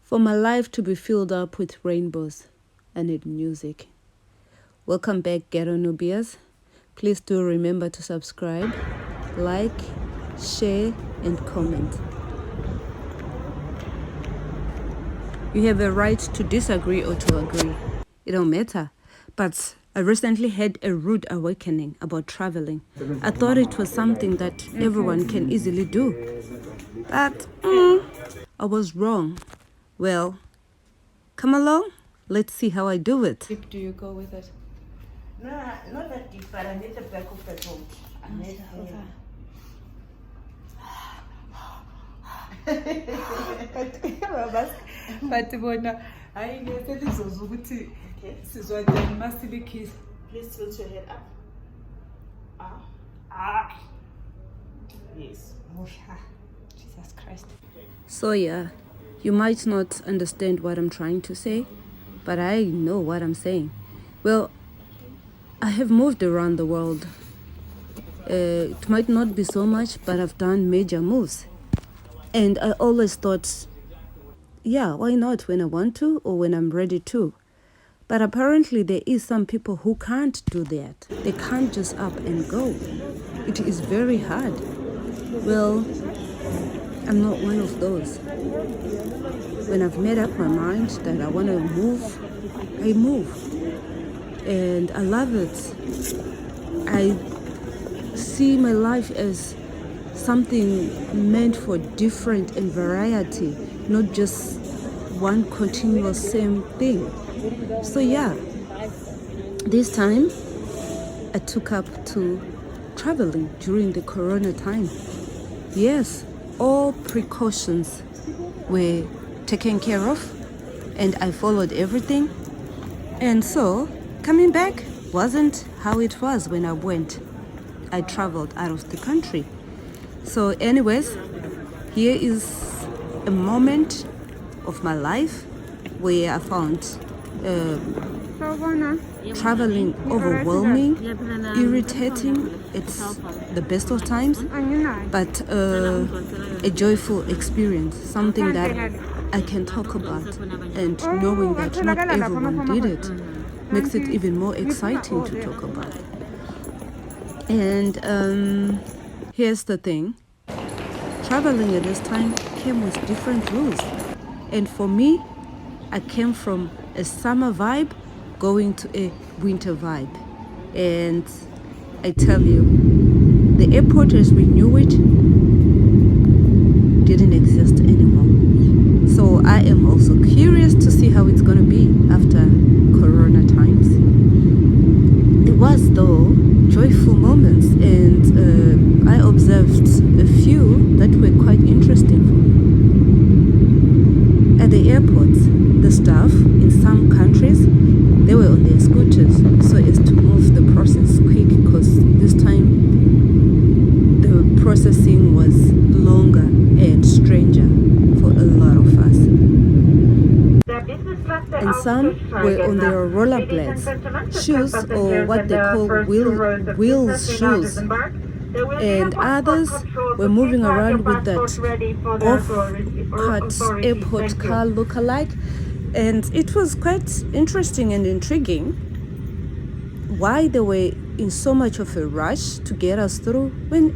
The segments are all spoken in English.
For my life to be filled up with rainbows, I need music. Welcome back, Ghetto Nubias. Please do remember to subscribe, like, share, and comment. You have a right to disagree or to agree. It don't matter. But I recently had a rude awakening about traveling. I thought it was something that everyone can easily do. But I was wrong. Well, come along. Let's see how I do it. Deep do you go with it? No, not that deep, but I need a back of the boat. I need but bona hayi ngeselizozwa ukuthi sizwa njani masilikhiza. Please tilt your head up. Yes. Jesus Christ. So yeah, you might not understand what I'm trying to say, but I know what I'm saying. Well, I have moved around the world. It might not be so much, but I've done major moves. And I always thought, yeah, why not when I want to or when I'm ready to? But apparently there is some people who can't do that. They can't just up and go. It is very hard. Well, I'm not one of those. When I've made up my mind that I want to move, I move. And I love it. I see my life as something meant for different and variety, not just one continuous same thing. So yeah, this time I took up to traveling during the corona time. Yes, all precautions were taken care of and I followed everything. And so coming back wasn't how it was when I went. I traveled out of the country. So anyways, here is a moment of my life where I found traveling overwhelming, irritating. It's the best of times, but a joyful experience, something that I can talk about, and knowing that not everyone did it makes it even more exciting to talk about. And here's the thing. Traveling at this time came with different rules. And for me, I came from a summer vibe going to a winter vibe. And I tell you, the airport as we knew it didn't exist anymore. So I am also curious to see how it's going to be after corona times. It was, though, joyful moments, and I observed a few that were quite interesting for me. At the airports, the staff in some countries, they were on their scooters so as to move the process quick, because this time the processing was longer and stranger for a lot of us. And some were on their rollerblades, shoes, or what they call wheels shoes. And others were moving around with that off-cut airport car look-alike. And it was quite interesting and intriguing why they were in so much of a rush to get us through when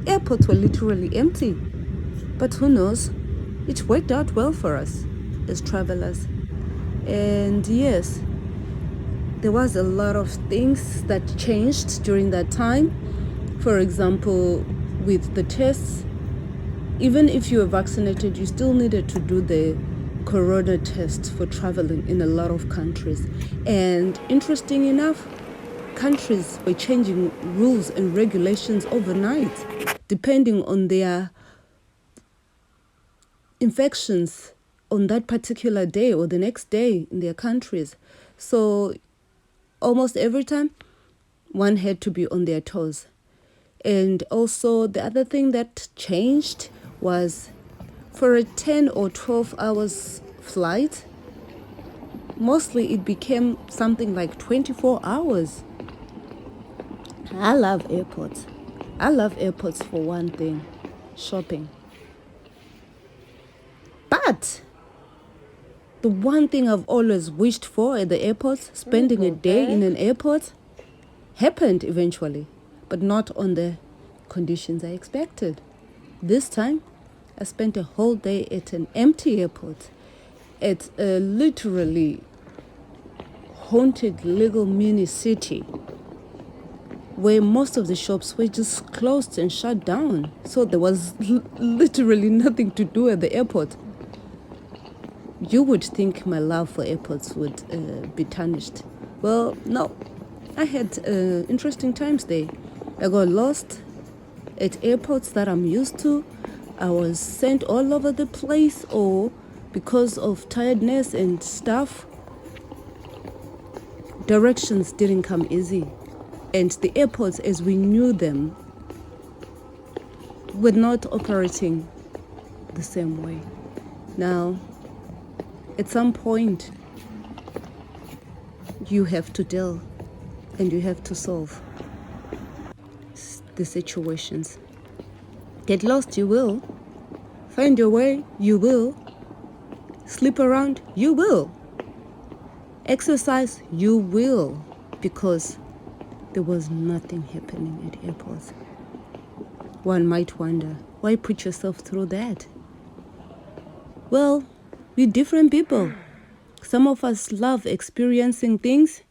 airports were literally empty. But who knows? It worked out well for us as travelers. And yes, there was a lot of things that changed during that time. For example, with the tests, even if you were vaccinated, you still needed to do the corona test for traveling in a lot of countries. And interesting enough, countries were changing rules and regulations overnight, depending on their infections on that particular day or the next day in their countries. So almost every time, one had to be on their toes. And also the other thing that changed was for a 10 or 12 hours flight, mostly it became something like 24 hours. I love airports. I love airports for one thing, shopping. But The one thing I've always wished for at the airport, spending a day in an airport, happened eventually, but not on the conditions I expected. This time, I spent a whole day at an empty airport, at a literally haunted little mini city where most of the shops were just closed and shut down. So there was literally nothing to do at the airport. You would think my love for airports would be tarnished. Well, no. I had interesting times there. I got lost at airports that I'm used to. I was sent all over the place, or because of tiredness and stuff, directions didn't come easy. And the airports as we knew them were not operating the same way. Now, at some point, you have to deal and you have to solve the situations. Get lost, you will. Find your way, you will. Sleep around, you will. Exercise, you will. Because there was nothing happening at airports. One might wonder, why put yourself through that? Well, we're different people. Some of us love experiencing things.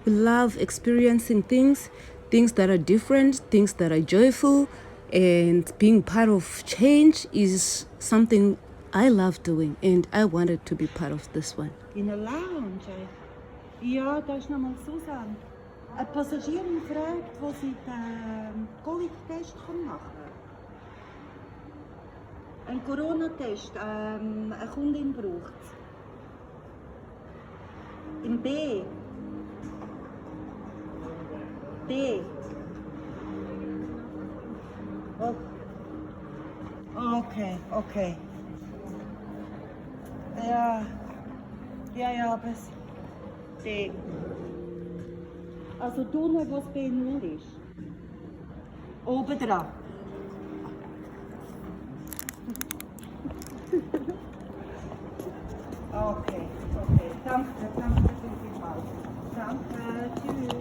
We love experiencing things that are different, things that are joyful, and being part of change is something I love doing, and I wanted to be part of this one. In a lounge? Ja, da ist nochmal Susanne. Eine Passagierin fragt, wo sie den Covid-Test machen kann. Ein Corona-Test, eine Kundin braucht es. Im B. D. Oh. Okay, okay. Ja, aber es... D. Also Tunnel, wo es B0 ist. Oben dran. Okay. Danke vielmals. Danke, tschüss.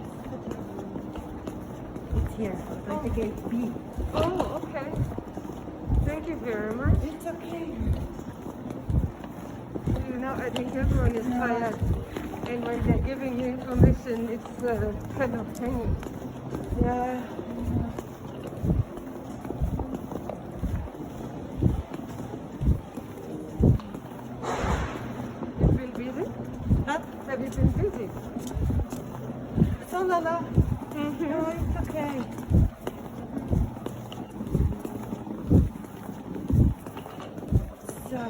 It's here, by the gate B. Oh, okay. Thank you very much. It's okay. You know, I think everyone is tired. And when they're giving you information, it's kind of hanging. Yeah. You've been busy? Huh? Have you been busy? So, Lala. No, it's okay. So.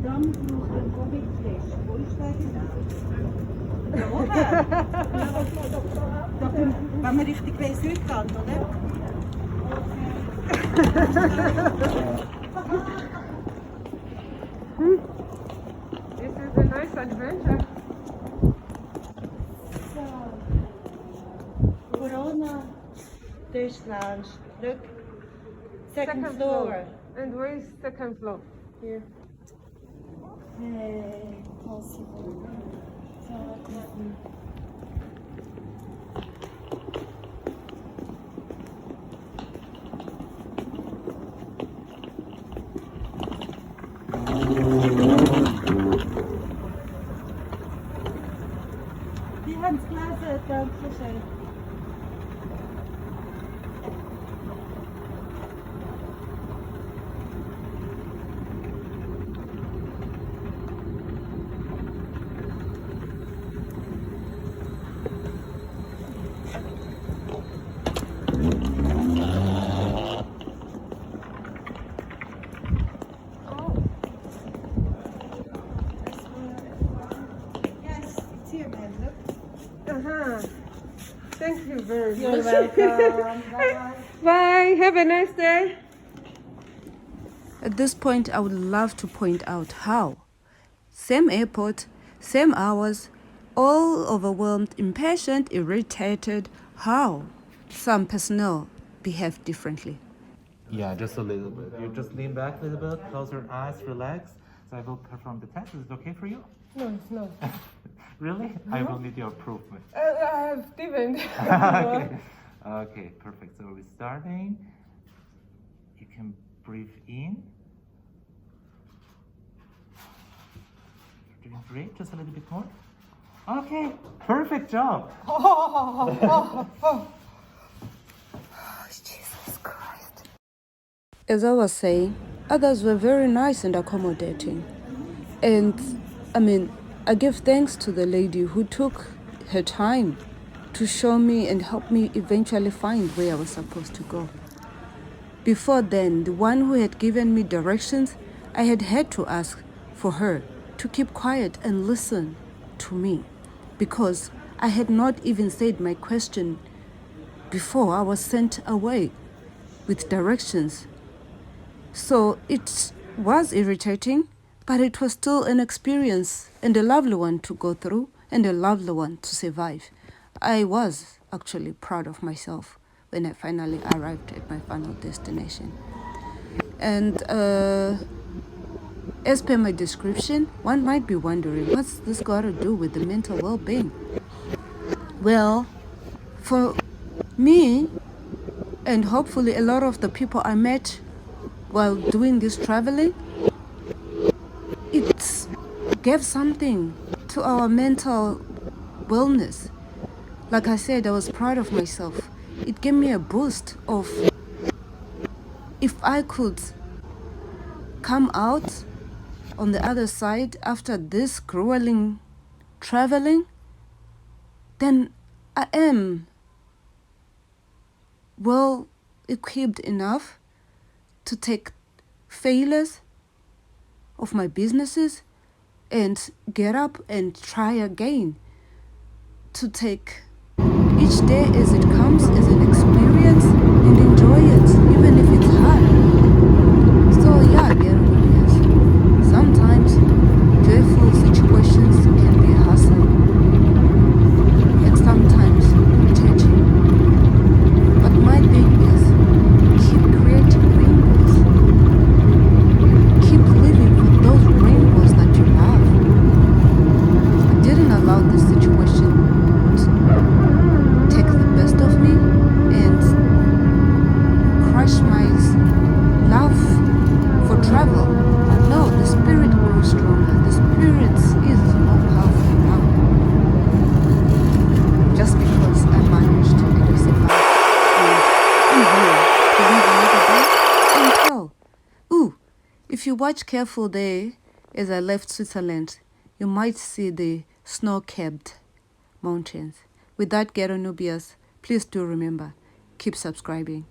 Dann braucht ein Covid-Test. Wo ist der genau? Ja, woher? Wenn wir Richtung Süd gehen, oder? This is a nice adventure. So. Corona Test Lounge. Look. Second floor. And where is second floor? Here. Possible. So, die haben es gelesen, danke schön. Uh-huh. Thank you very much. You're welcome. Bye. Bye. Have a nice day. At this point, I would love to point out how same airport, same hours, all overwhelmed, impatient, irritated, how some personnel behave differently. Yeah, just a little bit. You just lean back a little bit, close your eyes, relax. So I will perform the test. Is it okay for you? No, it's not. Really? I will need your approval. I have Steven. Okay. Okay, perfect. So we're starting. You can breathe in. You're doing great. Just a little bit more. Okay, perfect job. Jesus Christ. As I was saying, others were very nice and accommodating. And I give thanks to the lady who took her time to show me and help me eventually find where I was supposed to go. Before then, the one who had given me directions, I had to ask for her to keep quiet and listen to me, because I had not even said my question before I was sent away with directions. So it was irritating, but it was still an experience and a lovely one to go through and a lovely one to survive. I was actually proud of myself when I finally arrived at my final destination. And as per my description, one might be wondering, what's this got to do with the mental well-being? Well, for me, and hopefully a lot of the people I met while doing this traveling, it gave something to our mental wellness. Like I said, I was proud of myself. It gave me a boost of, if I could come out on the other side after this grueling traveling, then I am well equipped enough to take failures of my businesses and get up and try again, to take each day as it comes as an experience and enjoy it, even if it's hard. So yeah, yes. Sometimes joyful situations can be a hassle and sometimes irritating. But my thing is, keep creating rainbows. Keep living for those rainbows that you love. I didn't allow this situation to take the best of me and crush my love for travel. No, the spirit grew stronger. The spirit is more powerful now. Just because I managed to survive. And I'm here to live another day and tell. Ooh, if you watch careful there, as I left Switzerland, you might see the snow-capped mountains. With that, Ghetto Nubias, please do remember, keep subscribing.